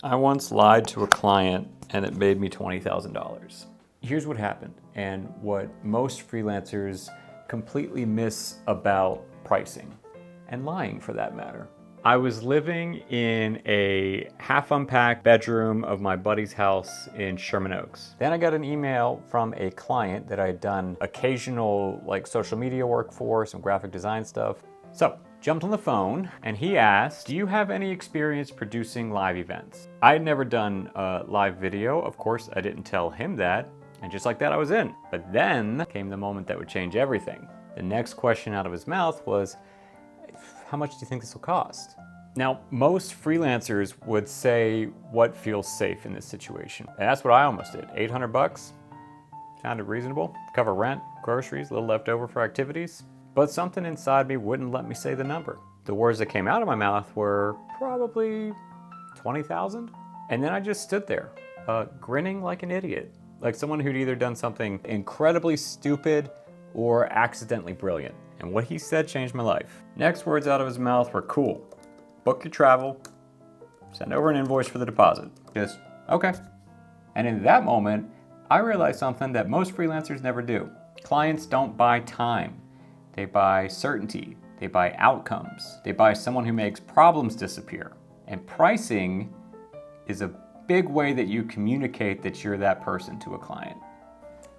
I once lied to a client and it made me $20,000. Here's what happened and what most freelancers completely miss about pricing and lying for that matter. I was living in a half unpacked bedroom of my buddy's house in Sherman Oaks. Then I got an email from a client that I had done occasional social media work for, some graphic design stuff. So jumped on the phone and he asked, do you have any experience producing live events? I had never done a live video. Of course, I didn't tell him that. And just like that, I was in. But then came the moment that would change everything. The next question out of his mouth was, how much do you think this will cost? Now, most freelancers would say what feels safe in this situation. And that's what I almost did. 800 bucks, sounded reasonable. Cover rent, groceries, a little left over for activities. But something inside me wouldn't let me say the number. The words that came out of my mouth were probably 20,000. And then I just stood there, grinning like an idiot. Like someone who'd either done something incredibly stupid or accidentally brilliant. And what he said changed my life. Next words out of his mouth were, cool. Book your travel, send over an invoice for the deposit. Just, okay. And in that moment, I realized something that most freelancers never do. Clients don't buy time. They buy certainty. They buy outcomes. They buy someone who makes problems disappear. And pricing is a big way that you communicate that you're that person to a client.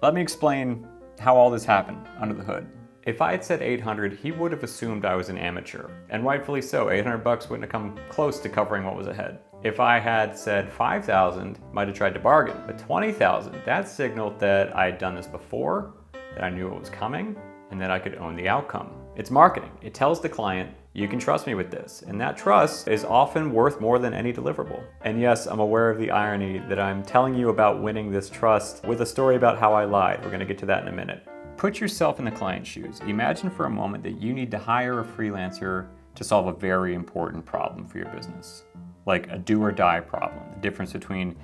Let me explain how all this happened under the hood. If I had said 800, he would have assumed I was an amateur. And rightfully so, 800 bucks wouldn't have come close to covering what was ahead. If I had said 5,000, might have tried to bargain. But 20,000, that signaled that I had done this before, that I knew what was coming, and that I could own the outcome. It's marketing. It tells the client, you can trust me with this. And that trust is often worth more than any deliverable. And yes, I'm aware of the irony that I'm telling you about winning this trust with a story about how I lied. We're gonna get to that in a minute. Put yourself in the client's shoes. Imagine for a moment that you need to hire a freelancer to solve a very important problem for your business, like a do or die problem, the difference between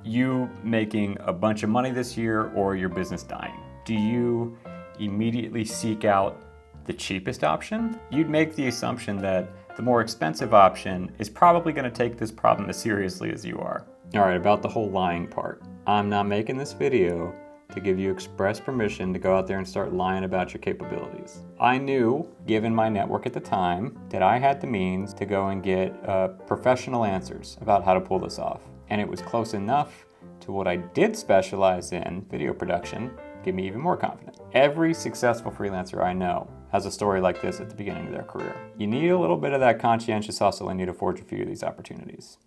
you making a bunch of money this year or your business dying. Do you immediately seek out the cheapest option? You'd make the assumption that the more expensive option is probably going to take this problem as seriously as you are. All right, about the whole lying part. I'm not making this video to give you express permission to go out there and start lying about your capabilities. I knew, given my network at the time, that I had the means to go and get professional answers about how to pull this off. And it was close enough to what I did specialize in, video production, get me even more confident. Every successful freelancer I know has a story like this at the beginning of their career. You need a little bit of that conscientious hustle in you to forge a few of these opportunities.